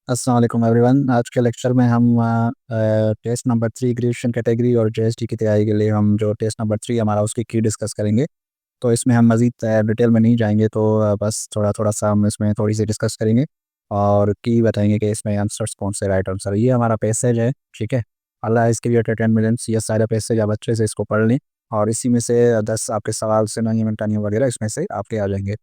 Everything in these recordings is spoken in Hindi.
अस्सलाम वालेकुम एवरीवन। आज के लेक्चर में हम टेस्ट नंबर 3 ग्रेजुएशन कैटेगरी और जीएसटी की तैयारी के लिए हम जो टेस्ट नंबर 3 हमारा उसकी की डिस्कस करेंगे। तो इसमें हम मज़ीद डिटेल में नहीं जाएँगे, तो बस थोड़ा-थोड़ा सा हम इसमें थोड़ी-सी डिस्कस करेंगे और की बताएँगे कि इसमें आंसर्स कौन से राइट आंसर है। ये हमारा पैसेज है, ठीक है? अल्लाह इज़ क्रिएटेड 10 मिलियंस, ये सारा पैसेज आप अच्छे से इसको पढ़ लें और इसी में से 10 आपके सवाल सिनोनिम, एंटोनिम वगैरह इसमें से आपके आ जाएँगे।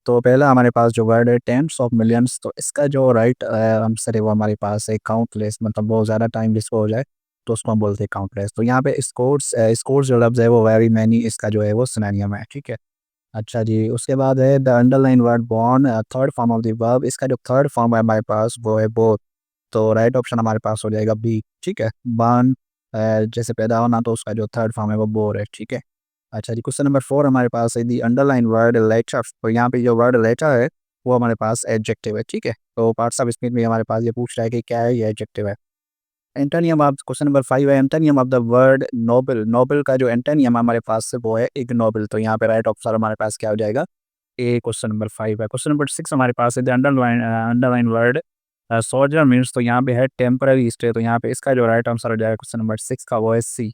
तो पहला हमारे पास जो वर्ड है टेंस ऑफ मिलियंस, तो इसका जो राइट आंसर है वो हमारे पास है काउंटलेस, मतलब बहुत ज़्यादा टाइम जिसको हो जाए तो उसको हम बोलते हैं काउंटलेस। तो यहाँ पे स्कोर्स जो लफ्ज़ है वो वेरी मैनी, इसका जो है वो सिनोनिम है, ठीक है? अच्छा जी, उसके बाद है the underline word born, third form of the verb, इसका जो थर्ड फॉर्म है हमारे पास वो है बोथ। तो राइट ऑप्शन हमारे पास हो जाएगा बी, ठीक है? बर्न जैसे पैदा होना, तो उसका जो थर्ड फॉर्म है वो बोर है, ठीक है? अच्छा जी, क्वेश्चन नंबर 4 हमारे पास है दी अंडरलाइन वर्ड लेटर, तो यहाँ पे जो वर्ड लेटर है वो हमारे पास एडजेक्टिव है, ठीक है? तो पार्ट्स ऑफ स्पीच में हमारे पास ये पूछ रहा है कि क्या है, ये एडजेक्टिव है। एंटोनियम ऑफ क्वेश्चन नंबर 5 है antonym of the word noble, noble का जो एंटोनियम हमारे पास है वो है इग्नोबल, तो यहाँ पे राइट ऑप्शन हमारे पास क्या हो जाएगा, ए। क्वेश्चन नंबर 5 है। क्वेश्चन नंबर 6 हमारे पास है the underline word soldier means, तो यहाँ पे है टेम्पररी स्टे, तो यहाँ पे इसका जो राइट आंसर हो जाएगा क्वेश्चन नंबर 6 का वो है सी।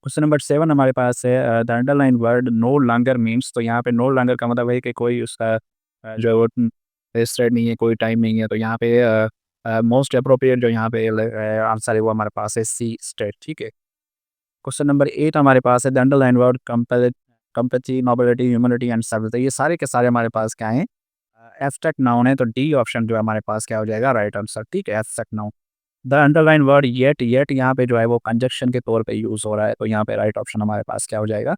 क्वेश्चन नंबर 7 हमारे पास है the underline word no longer means, तो यहाँ पे नो लॉन्गर का मतलब है कि कोई उसका जो है वो स्ट्रेट नहीं है, कोई टाइम नहीं है, तो यहाँ पे मोस्ट अप्रोप्रिएट जो यहाँ पे आंसर है वो हमारे पास है सी स्ट्रेट, ठीक है? क्वेश्चन नंबर 8 हमारे पास है the underline word compathy, nobility, humanity and service, तो ये सारे के सारे हमारे पास क्या हैं, एब्स्ट्रैक्ट नाउन है, तो डी ऑप्शन जो है हमारे पास क्या हो जाएगा, राइट आंसर, ठीक है? Abstract noun. The underline word yet, yet यहाँ पे जो है वो कंजक्शन के तौर पे यूज़ हो रहा है, तो यहाँ पे राइट ऑप्शन हमारे पास क्या हो जाएगा,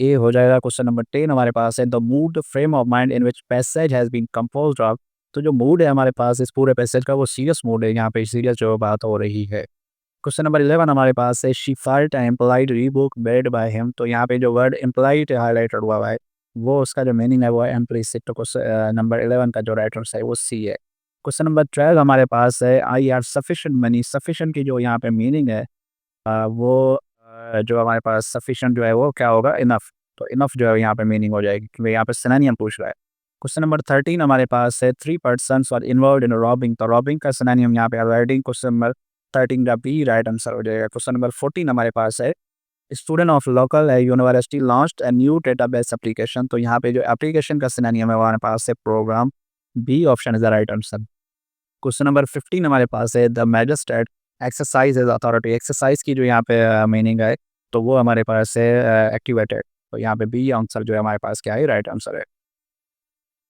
ए हो जाएगा। क्वेश्चन नंबर 10 हमारे पास है the mood frame of mind in which passage has been composed of, तो जो मूड है हमारे पास इस पूरे पैसेज का वो सीरियस मूड है, यहाँ पे सीरियस जो बात हो रही है। क्वेश्चन नंबर 11 हमारे पास है she felt employed rebuke made by him, तो यहाँ पे जो वर्ड एम्प्लॉइड हाईलाइटेड हुआ है वो उसका जो मीनिंग है वो है इम्प्लिसिट, तो क्वेश्चन नंबर 11 का जो राइट आंसर है वो सी है। क्वेश्चन नंबर 12 हमारे पास है I R sufficient money, sufficient की जो यहाँ पे मीनिंग है वो जो हमारे पास सफिशिएंट जो है वो क्या होगा, इनफ, तो इनफ जो है यहाँ पे मीनिंग हो जाएगी क्योंकि यहाँ पे सिनोनिम पूछ रहा है। क्वेश्चन नंबर 13 हमारे पास है three persons are involved in robbing, तो रॉबिंग का सिनोनिम यहाँ पे राइडिंग, क्वेश्चन नंबर 13 का बी राइट आंसर हो जाएगा। क्वेश्चन नंबर 14 हमारे पास है student of local university launched a new database application, तो यहाँ पे जो एप्लीकेशन का सिनोनिम है वो हमारे पास है program, B option is the right answer. Question number 15 हमारे पास है the magistrate exercise is authority, exercise की जो यहाँ पे मीनिंग है तो वो हमारे पास है एक्टिवेटेड, तो यहाँ पे बी आंसर जो है हमारे पास क्या है, राइट आंसर है।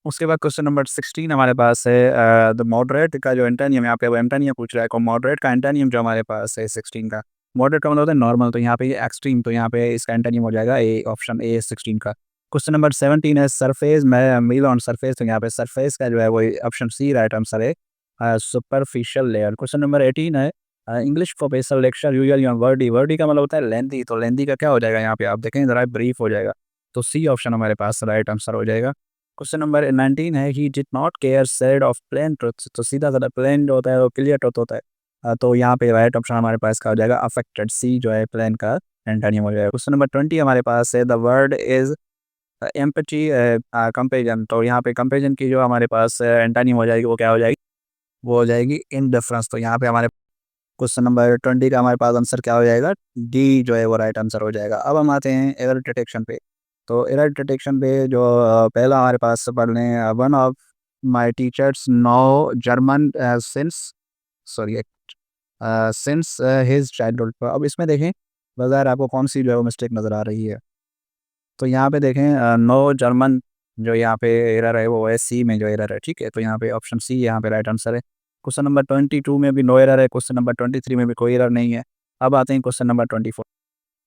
उसके बाद क्वेश्चन नंबर 16 हमारे पास है द मॉडरेट का जो एंटोनियम, यहाँ पे वो एंटोनियम पूछ रहा है, को मॉडरेट का एंटोनियम जो हमारे पास है 16 का, मॉडरेट का मतलब होता है नॉर्मल, तो यहाँ पे ये एक्सट्रीम, तो यहाँ पे इसका एंटोनियम हो जाएगा ए, ऑप्शन ए 16 का। क्वेश्चन नंबर 17 है सरफेस में मील ऑन सरफेस, तो यहाँ पे सरफेस का जो है वो ऑप्शन सी राइट आंसर है, सुपरफिशियल लेयर। क्वेश्चन नंबर 18 है English professional lecture usually on Verde, Verde का मतलब होता है लेंथी, तो लेंथी का क्या हो जाएगा यहाँ पे आप देखें जरा, ब्रीफ हो जाएगा, तो सी ऑप्शन हमारे पास राइट आंसर हो जाएगा। क्वेश्चन नंबर 19 है he did not care said of plain truth, तो सीधा-साधा प्लेन जो होता है वो क्लियर ट्रुथ होता है। तो यहाँ पे राइट ऑप्शन हमारे पास क्या हो जाएगा, अफेक्टेड, सी जो है प्लेन का एंटोनिम हो जाएगा। क्वेश्चन नंबर 20 हमारे पास है the word is empathy comparison, तो यहाँ पे कंपैरिज़न की जो हमारे पास एंटोनिम हो जाएगी वो क्या हो जाएगी, वो हो जाएगी इंडिफरेंस, तो यहाँ पे हमारे क्वेश्चन नंबर 20 का हमारे पास आंसर क्या हो जाएगा, डी जो है वो राइट आंसर हो जाएगा। अब हम आते हैं एरर डिटेक्शन पे, तो एरर डिटेक्शन पे जो पहला हमारे पास पढ़ लें, one of my teachers know German sorry since his childhood, अब इसमें देखें बाज़ाहिर आपको कौन सी जो है वो मिस्टेक नज़र आ रही है, तो यहाँ पे देखें नो जर्मन जो यहाँ पे एरर है वो है सी में जो एरर है, ठीक है? तो यहाँ पे ऑप्शन सी यहाँ पे राइट आंसर है। क्वेश्चन नंबर 22 में भी नो एरर है, क्वेश्चन नंबर 23 में भी कोई एरर नहीं है। अब आते हैं क्वेश्चन नंबर 24,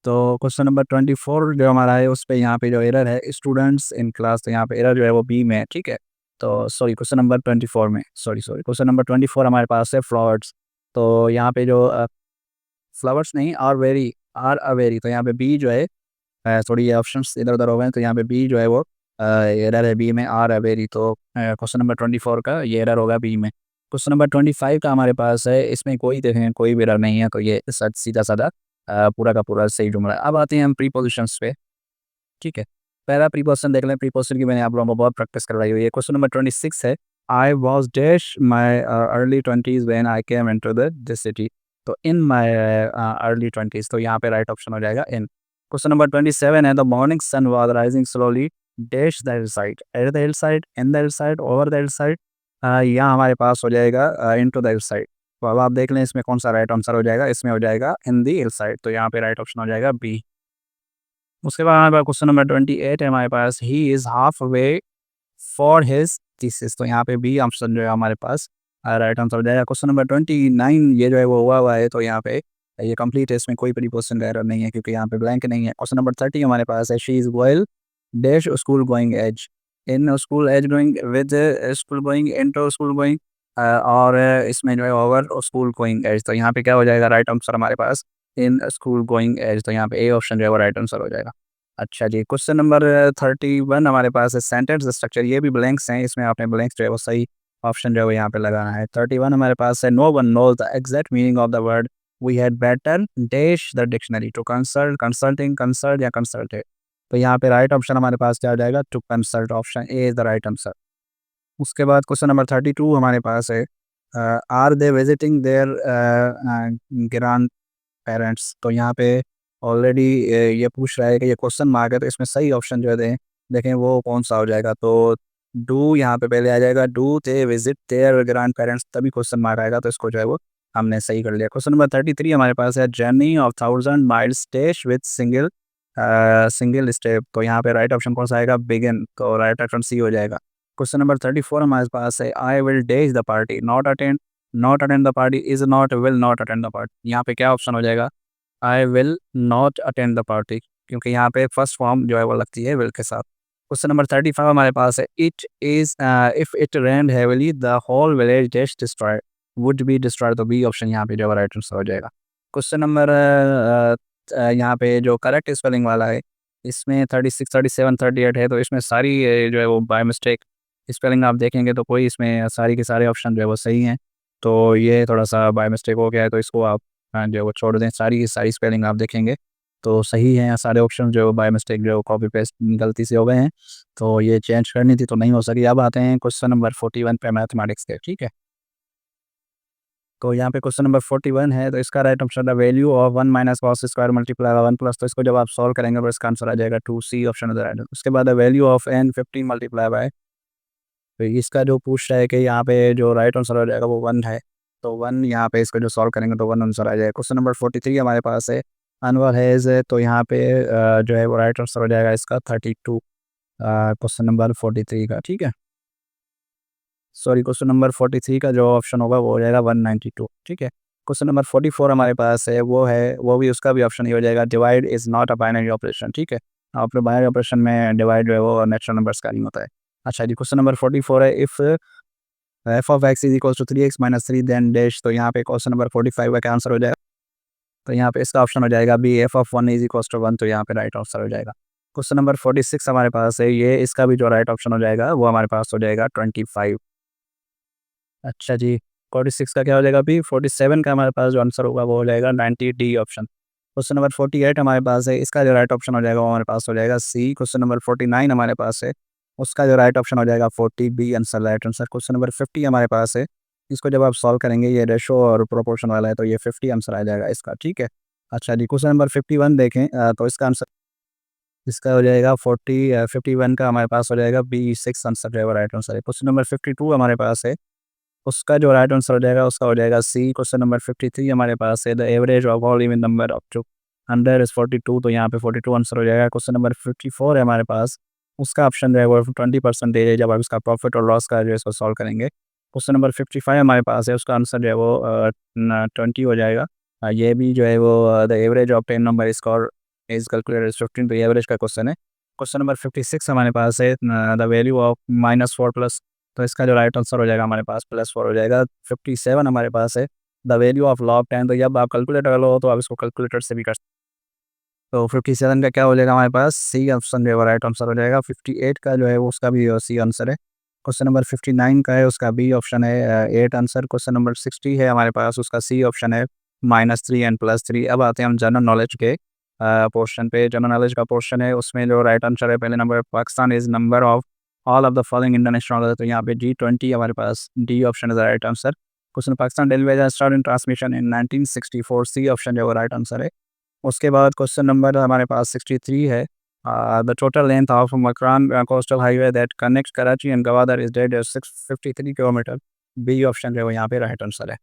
तो क्वेश्चन नंबर 24 जो हमारा है उस पे यहाँ पे जो एरर है स्टूडेंट्स इन क्लास, तो यहाँ पे एरर जो है वो बी में है, ठीक है? तो सॉरी क्वेश्चन नंबर 24 में सॉरी क्वेश्चन नंबर 24 हमारे पास है फ्लावर्स, तो यहाँ पे जो फ्लावर्स नहीं आर अ वेरी, तो यहाँ पे बी जो है थोड़ी ये ऑप्शंस इधर-उधर हो गए हैं, तो यहाँ पे बी जो है वो एरर है, बी में आर है वेरी, तो क्वेश्चन नंबर 24 का ये एरर होगा बी में। क्वेश्चन नंबर 25 का हमारे पास है, इसमें कोई देखें कोई भी एरर नहीं है, तो ये सच सीधा-साधा पूरा का पूरा सही जुमला है। अब आते हैं हम प्रीपोज़िशंस पे, ठीक है? पहला प्रीपोज़िशन देख लें, प्रीपोज़िशन की मैंने आप लोगों को बहुत प्रैक्टिस करवाई हुई है। क्वेश्चन नंबर 26 है I was dash my early twenties when I came into the this city. तो इन माई अर्ली ट्वेंटीज़, तो यहाँ पे राइट ऑप्शन हो जाएगा इन। क्वेश्चन नंबर 27 है, the morning sun was rising slowly dash the hill side, at the hill side, in the hill side, over the hill side. यहाँ हमारे पास हो जाएगा इनटू द हिल साइड। तो अब आप देख लें इसमें कौन सा राइट आंसर हो जाएगा, इसमें हो जाएगा इन द हिल साइड, तो यहाँ पे राइट ऑप्शन हो जाएगा बी। उसके बाद हमारे पास क्वेश्चन नंबर 28 है हमारे पास, he is half way for his thesis. तो यहाँ पे बी ऑप्शन जो है हमारे पास राइट आंसर हो जाएगा। क्वेश्चन नंबर 29 ये जो है वो हुआ है, तो यहाँ पे ये कंप्लीट है, इसमें कोई प्रीपोजिशन एरर नहीं है क्योंकि यहाँ पे ब्लैंक नहीं है। क्वेश्चन नंबर 30 हमारे पास है, she is well dash school going age, in school age going with school going into school going, और इसमें जो है ओवर स्कूल गोइंग एज। तो यहाँ पे क्या हो जाएगा राइट आंसर हमारे पास इन स्कूल गोइंग एज, तो यहाँ पे ए ऑप्शन जो है वो राइट आंसर हो जाएगा। अच्छा जी, क्वेश्चन नंबर 31 हमारे पास है, सेंटेंस स्ट्रक्चर। ये भी ब्लैंक्स हैं, इसमें आपने ब्लैंक्स जो है वो सही ऑप्शन जो है वो यहाँ पे लगाना है। 31 हमारे पास है, no one knows the exact meaning of the word we had better dash the dictionary to consult, consulting, consult या कंसल्टेड। तो यहाँ पे राइट ऑप्शन हमारे पास क्या हो जाएगा, to consult, option A is the right answer. उसके बाद क्वेश्चन नंबर 32 हमारे पास है, are they visiting their grandparents. तो यहाँ पे ऑलरेडी ये पूछ रहा है कि ये क्वेश्चन मार्क है, तो इसमें सही ऑप्शन जो है देखें वो कौन सा हो जाएगा। तो डू यहाँ पे पहले आ जाएगा, do they visit their grandparents, तभी क्वेश्चन मार्क आएगा, तो इसको जो है वो हमने सही कर लिया। क्वेश्चन नंबर 33 हमारे पास है, journey of 1000 miles station with single single step. तो यहाँ पे राइट ऑप्शन कौन सा आएगा, बिगिन, तो राइट ऑप्शन सी हो जाएगा। क्वेश्चन नंबर 34 हमारे पास है, I will dash the party, not attend, not attend the party, is not, will not attend the party. यहाँ पे क्या ऑप्शन हो जाएगा, I will not attend the party, क्योंकि यहाँ पे फर्स्ट फॉर्म जो है वो लगती है विल के साथ। क्वेश्चन नंबर 35 हमारे पास है, it is if it rained heavily the whole village dash destroyed, would be destroyed. तो बी ऑप्शन यहाँ पे जो है राइट आंसर हो जाएगा। क्वेश्चन नंबर यहाँ पे जो करेक्ट स्पेलिंग वाला है, इसमें 36, 37, 38 है, तो इसमें सारी जो है वो बाय मिस्टेक स्पेलिंग आप देखेंगे तो कोई इसमें सारी के सारे ऑप्शन जो है वो सही हैं। तो ये थोड़ा सा बाय मिस्टेक हो गया है, तो इसको आप जो है वो छोड़ दें। सारी की सारी स्पेलिंग आप देखेंगे तो सही हैं, सारे ऑप्शन जो बाय मिस्टेक जो कॉपी पेस्ट गलती से हो गए हैं, तो ये चेंज करनी थी तो नहीं हो सकी। अब आते हैं क्वेश्चन नंबर 41 पे मैथमेटिक्स के, ठीक है। तो यहाँ पे क्वेश्चन नंबर 41 है, तो इसका right option the value of 1 minus cos square multiply by 1 plus, तो इसको जब आप सॉल्व करेंगे तो इसका आंसर आ जाएगा 2, सी ऑप्शन है राइट। उसके बाद the value of n 15 multiply by, तो इसका जो पूछ रहा है कि यहाँ पे जो राइट आंसर हो जाएगा वो 1 है, तो 1 यहाँ पे इसको जो सॉल्व करेंगे तो 1 आंसर आ जाएगा। क्वेश्चन नंबर 43 हमारे पास है, अनवर हैज़, तो यहाँ पे जो है वो राइट आंसर हो जाएगा इसका 32, क्वेश्चन नंबर 43 का, ठीक है। सॉरी, क्वेश्चन नंबर 43 का जो ऑप्शन होगा वो हो जाएगा 192, ठीक है। क्वेश्चन नंबर 44 हमारे पास है, वो है, वो भी उसका भी ऑप्शन ही हो जाएगा, divide is not a binary operation, ठीक है। आपने बाइनरी ऑपरेशन में डिवाइड जो है वो नेचुरल नंबर्स का नहीं होता है। अच्छा जी, क्वेश्चन नंबर 44 है, if F of X is equal to 3x minus 3 then dash. तो यहाँ पे क्वेश्चन नंबर 45 का क्या आंसर हो जाएगा, तो यहाँ पे इसका ऑप्शन हो जाएगा B, F of 1 is equal to 1, तो यहाँ पे राइट आंसर हो जाएगा। क्वेश्चन नंबर 46 हमारे पास है, ये इसका भी जो राइट ऑप्शन हो जाएगा वो हमारे पास हो जाएगा 25। अच्छा जी, 46 का क्या हो जाएगा, बी। 47 का हमारे पास जो आंसर होगा वो हो जाएगा 90, डी ऑप्शन। क्वेश्चन नंबर 48 हमारे पास है, इसका जो राइट ऑप्शन हो जाएगा वो हमारे पास हो जाएगा सी। क्वेश्चन नंबर 49 हमारे पास है, उसका जो राइट ऑप्शन हो जाएगा 40, B answer right answer. Question number 50 हमारे पास है, इसको जब आप सॉल्व करेंगे, ये रेशो और प्रोपोर्शन वाला है, तो ये 50 आंसर आ जाएगा इसका, ठीक है। अच्छा जी, क्वेश्चन नंबर 51 देखें, तो इसका आंसर इसका हो जाएगा 51 का हमारे पास हो जाएगा बी, 6 आंसर जो है वो राइट आंसर है। क्वेश्चन नंबर 52 हमारे पास है, उसका जो राइट आंसर हो जाएगा उसका हो जाएगा सी। क्वेश्चन नंबर 53 हमारे पास है, the average of all even number up to 100 is 42, तो यहाँ पे 42 आंसर हो जाएगा। क्वेश्चन नंबर 54 है हमारे पास, उसका ऑप्शन जो है वो 20% है, जब आप इसका प्रॉफिट और लॉस का जो है इसको सॉल्व करेंगे। क्वेश्चन नंबर 55 हमारे पास है, उसका आंसर जो है वो 20 हो जाएगा। ये भी जो है वो the average of 10 number score is calculated as 15, तो ये एवरेज का क्वेश्चन है। क्वेश्चन नंबर 56 हमारे पास है, द वैल्यू ऑफ -4 प्लस, तो इसका जो राइट आंसर हो जाएगा हमारे पास +4 हो जाएगा। 57 हमारे पास है, द वैल्यू ऑफ लॉग 10, तो जब आप कैलकुलेटर लो तो आप इसको कैलकुलेटर से भी कर सकते हैं। तो 57 का क्या हो जाएगा हमारे पास, सी ऑप्शन जो है वो राइट आंसर हो जाएगा। 58 का जो है वो उसका भी सी आंसर है। क्वेश्चन नंबर 59 का है, उसका बी ऑप्शन है 8 आंसर। क्वेश्चन नंबर 60 है हमारे पास, उसका सी ऑप्शन है -3 एंड +3। अब आते हैं हम जनरल नॉलेज के पोर्शन पे। जनरल नॉलेज का पोर्शन है, उसमें जो राइट आंसर है, पहले number Pakistan is number of all of the following international, तो यहाँ पे G20 हमारे पास, D option is the right answer. Question, Pakistan television start in transmission in 1964, C option जो है वो राइट आंसर है। उसके बाद क्वेश्चन नंबर हमारे पास 63 है। The total length of Makran coastal highway that connects Karachi and Gwadar is डेड 653 किलोमीटर, बी ऑप्शन जो है वो यहाँ पे राइट आंसर है।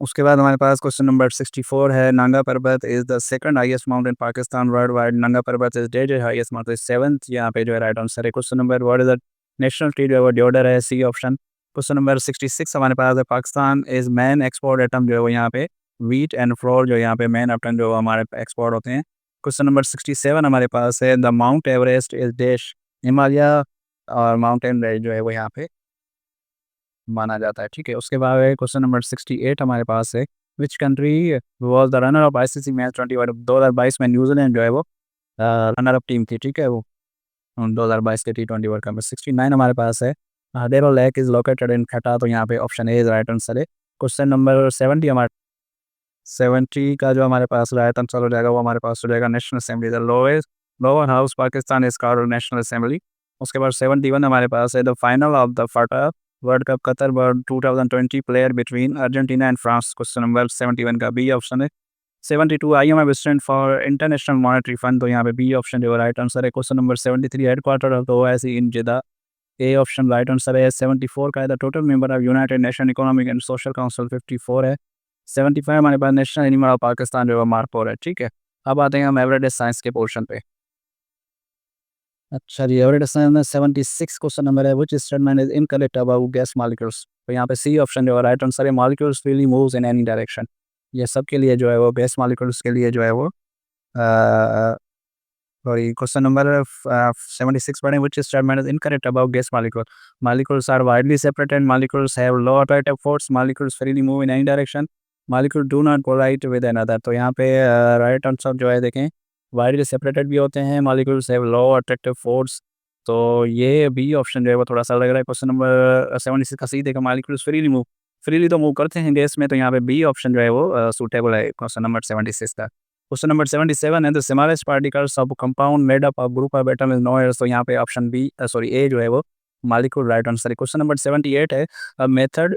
उसके बाद हमारे पास क्वेश्चन नंबर 64 है। नंगा पर्वत is the second highest mountain Pakistan world wide, नंगा पर्वत is dead highest mountain, seventh यहाँ पे जो है राइट आंसर है। Question number what is the national tree जो है वो डिओडर है, सी ऑप्शन। क्वेश्चन नंबर 66 हमारे पास है। Pakistan is man export item जो है वो यहाँ पे वीट एंड फ्लोर जो यहाँ पे मैन आइटम जो हमारे एक्सपोर्ट होते हैं। क्वेश्चन नंबर 67 हमारे पास है। The mount Everest is dash, Himalaya और माउंटेन रेंज जो है वो यहाँ पे माना जाता है, ठीक है। उसके बाद क्वेश्चन नंबर 68 हमारे पास है। Which country was the runner of ICC match 2022 में न्यूजीलैंड जो है वो रनर अप टीम थी, ठीक है। वो 2022 के T20 वर्ल्ड कप में। 69 हमारे पास है। डेरो लेक इज लोकेटेड इन खटा, तो यहाँ पे option A is right answer है। क्वेश्चन नंबर 70 हमारे 70 का जो हमारे पास राइट आंसर हो जाएगा वो हमारे पास हो जाएगा national assembly, the lowest lower house Pakistan is called national assembly. उसके बाद 71 हमारे पास है। The final of the FIFA world cup Qatar world 2020 player between Argentina and France, question number 71 का बी ऑप्शन है। 72 IMF stand for international monetary fund, तो यहाँ पे बी ऑप्शन जो राइट आंसर है। Question number 73 headquarter of the OIC in Jeddah, A option right answer है। 74 का है। The total member of United nation economic and social council 54 है। 75 हमारे पास नेशनल एनिमल ऑफ पाकिस्तान जो है मार्कोर है, ठीक है। अब आते हैं हम एवरेडेज साइंस के पोर्शन पे। अच्छा जी, एवरेडेज साइंस में 76 क्वेश्चन नंबर है। Which statement is incorrect about gas molecules, तो यहाँ पे सी ऑप्शन जो है राइट आंसर है। Molecules freely moves in any direction, ये सब के लिए जो है वो गैस मॉलिक्यूल्स के लिए जो है वो सॉरी, क्वेश्चन नंबर 76 पढ़ें। Which statement is incorrect about gas molecule, molecules are widely separated, molecules have low attractive force, molecules freely move in any direction, molecule do not collide with another, तो यहाँ पे राइट आंसर जो है देखें, वाइडली सेपरेटेड भी होते हैं, molecules have low attractive force, तो ये बी ऑप्शन जो है वो थोड़ा सा लग रहा है। क्वेश्चन नंबर 76 का सही देखा, मॉलिक्यूल्स फ्रीली मूव, फ्रीली तो मूव करते हैं गैस में, तो यहाँ पे बी ऑप्शन जो है वो सूटेबल है क्वेश्चन नंबर 76 का। क्वेश्चन नंबर 77 है। The smallest particles of compound made up of group of atom is known as, तो यहाँ पे ऑप्शन बी सॉरी ए जो है वो मॉलिक्यूल राइट आंसर है। क्वेश्चन नंबर 78 है। A method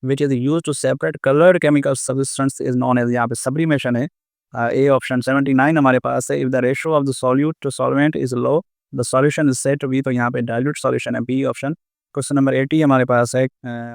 which is use to separate coloured chemical substance is known as, यहाँ पे सब्लिमेशन है, ए ऑप्शन। 79 हमारे पास है। If the ratio of the solute to solvent is low, the solution is said to be, तो यहाँ पे डाइल्यूट सॉल्यूशन है, बी ऑप्शन। क्वेश्चन नंबर 80 हमारे पास है।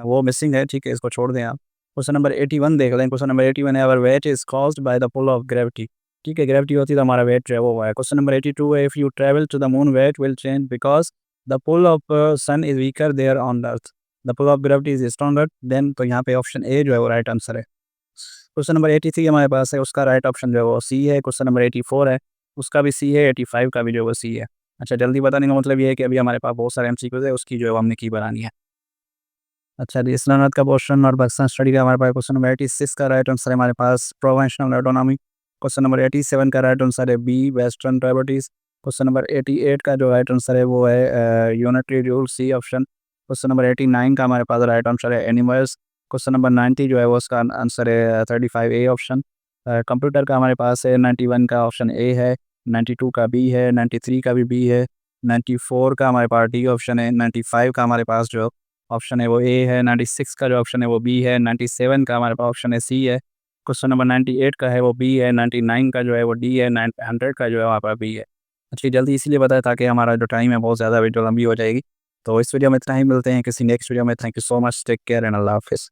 वो मिसिंग है, ठीक है, इसको छोड़ दें आप। क्वेश्चन नंबर 81 देख लें। क्वेश्चन नंबर 81 है। Our weight is caused by the pull of gravity, ठीक है, ग्रेविटी होती है तो हमारा वेट जो है वो है। क्वेश्चन नंबर 82 है। If you travel to the moon weight will change because the pull of sun is weaker there on earth, the pull of gravity is stronger than, तो यहाँ पे ऑप्शन ए जो है वो राइट आंसर है। क्वेश्चन नंबर 83 हमारे पास है, उसका राइट ऑप्शन जो है वो सी है। क्वेश्चन नंबर 84 है, उसका भी सी है। 85 का भी जो है वो सी है। अच्छा, जल्दी बताने का मतलब ये है कि अभी हमारे पास बहुत सारे एमसीक्यूज है, उसकी जो है वो हमने की बनानी है। अच्छा जी, इस्लामाबाद का पोर्शन और पाकिस्तान स्टडी का हमारे पास क्वेश्चन नंबर 86 का राइट आंसर है हमारे पास प्रोवेंशनल ऑटोनॉमी। क्वेश्चन नंबर 87 का राइट आंसर है B western tribal ties. Question number 88 का जो राइट आंसर है वो है unitary rule, C option. Question number 89 का हमारे पास राइट आंसर है एनिमल्स। क्वेश्चन नंबर 90 जो है वो उसका आंसर है 35 ए ऑप्शन। कंप्यूटर का हमारे पास है 91 का ऑप्शन ए है, 92 का बी है, 93 का भी बी है, 94 का हमारे पास डी ऑप्शन है, 95 का हमारे पास जो ऑप्शन है वो ए है, 96 का जो ऑप्शन है वो बी है, 97 का हमारे पास ऑप्शन है सी है, क्वेश्चन नंबर 98 का है वो बी है, 99 का जो है वो डी है, 100 का जो है वहाँ पर बी है। अच्छी जल्दी इसीलिए बताया ताकि हमारा जो टाइम है बहुत ज़्यादा वीडियो लंबी हो जाएगी। तो इस वीडियो में इतना ही, मिलते हैं किसी नेक्स्ट वीडियो में। Thank you so much, take care and अल्लाह हाफिज़।